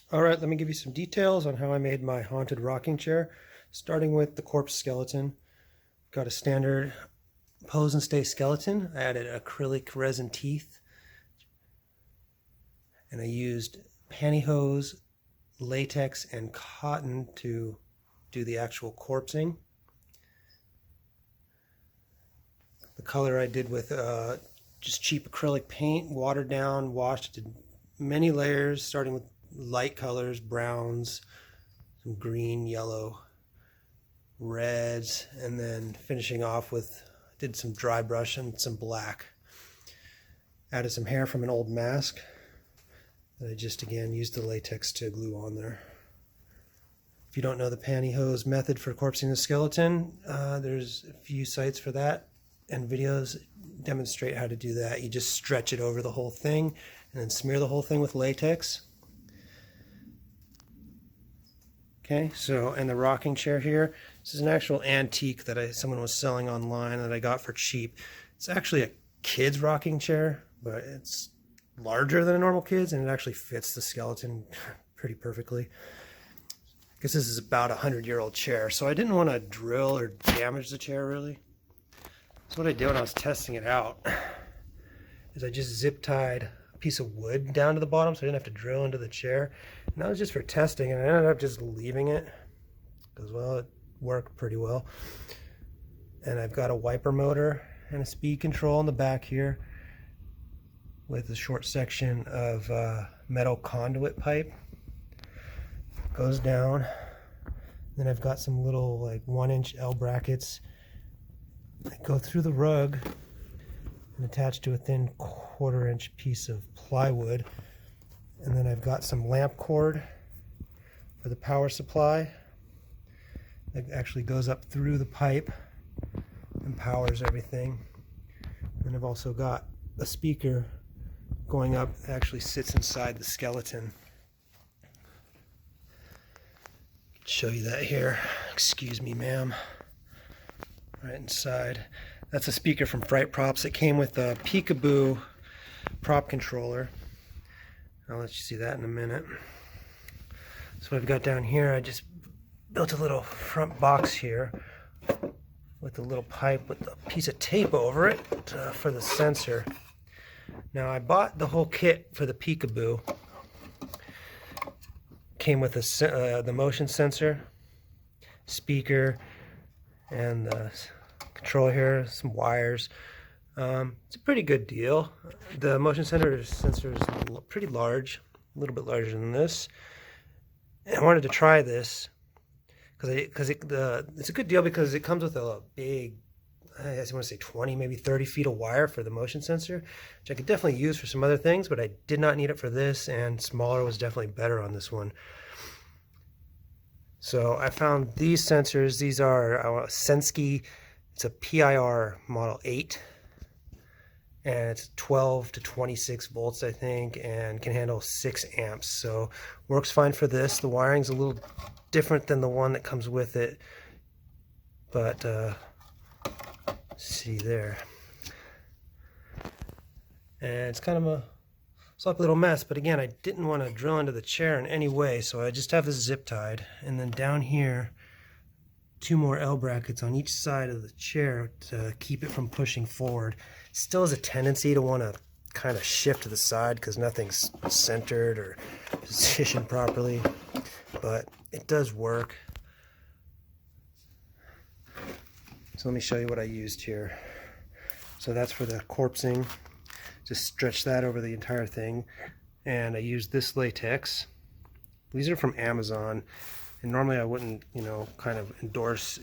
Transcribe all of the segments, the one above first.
All right, let me give you some details on how I made my haunted rocking chair. Starting with the corpse skeleton. Got a standard pose and stay skeleton. I added acrylic resin teeth. And I used pantyhose, latex, and cotton to do the actual corpsing. The color I did with just cheap acrylic paint, watered down, washed, did many layers, starting with light colors, browns, some green, yellow, reds, and then finishing off with, did some dry brush and some black. Added some hair from an old mask that I just again used the latex to glue on there. If you don't know the pantyhose method for corpsing the skeleton, there's a few sites for that, and videos demonstrate how to do that. You just stretch it over the whole thing and then smear the whole thing with latex. Okay, so, and the rocking chair here, this is an actual antique that someone was selling online that I got for cheap. It's actually a kid's rocking chair, but it's larger than a normal kid's, and it actually fits the skeleton pretty perfectly. I guess this is about a 100-year-old chair, so I didn't want to drill or damage the chair really. So what I did when I was testing it out is I just zip tied a piece of wood down to the bottom so I didn't have to drill into the chair. And that was just for testing, and I ended up just leaving it because, well, it worked pretty well. And I've got a wiper motor and a speed control in the back here with a short section of metal conduit pipe. Goes down. Then I've got some little like 1-inch L brackets that go through the rug and attach to a thin 1/4-inch piece of plywood. And then I've got some lamp cord for the power supply that actually goes up through the pipe and powers everything. And I've also got a speaker going up that actually sits inside the skeleton. Show you that here. Excuse me, ma'am. Right inside. That's a speaker from Frightprops. It came with a picoboo prop controller. I'll let you see that in a minute. So what I've got down here, I just built a little front box here with a little pipe with a piece of tape over it for the sensor. Now I bought the whole kit for the picoboo. Came with the motion sensor, speaker, and the control here, some wires. It's a pretty good deal. The motion sensor is pretty large, a little bit larger than this. And I wanted to try this because it's a good deal because it comes with a big, I guess I want to say 20, maybe 30 feet of wire for the motion sensor, which I could definitely use for some other things, but I did not need it for this, and smaller was definitely better on this one. So I found these sensors. These are Sensky. It's a PIR Model 8. and it's 12 to 26 volts, I think, and can handle 6 amps. So works fine for this. The wiring's a little different than the one that comes with it, but see there. And it's kind of a like a little mess, but again, I didn't want to drill into the chair in any way, so I just have this zip tied, and then down here 2 more L brackets on each side of the chair to keep it from pushing forward. Still has a tendency to want to kind of shift to the side because nothing's centered or positioned properly, but it does work. So let me show you what I used here. So that's for the corpsing. Just stretch that over the entire thing, and I used this latex. These are from Amazon, and normally I wouldn't, you know, kind of endorse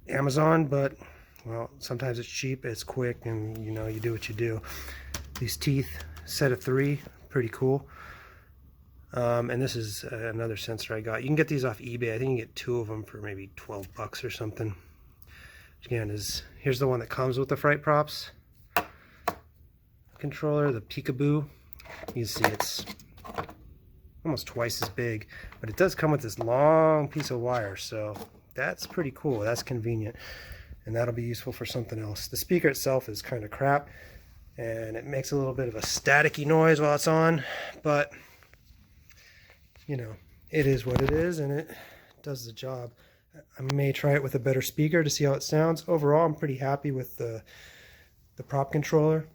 Amazon, but well, sometimes it's cheap, it's quick, and you know, you do what you do. These teeth, set of 3, pretty cool. And this is another sensor I got. You can get these off eBay. I think you can get 2 of them for maybe 12 bucks or something. Again, here's the one that comes with the frightprops controller, the picoboo. You see it's almost twice as big, but it does come with this long piece of wire, so that's pretty cool. That's convenient, and that'll be useful for something else. The speaker itself is kind of crap, and it makes a little bit of a staticky noise while it's on, but you know, it is what it is, and it does the job. I may try it with a better speaker to see how it sounds. Overall, I'm pretty happy with the prop controller.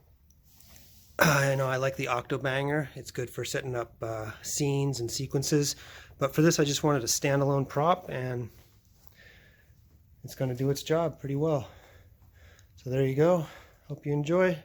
I know I like the Octobanger. It's good for setting up scenes and sequences, but for this I just wanted a standalone prop, and it's going to do its job pretty well. So there you go. Hope you enjoy.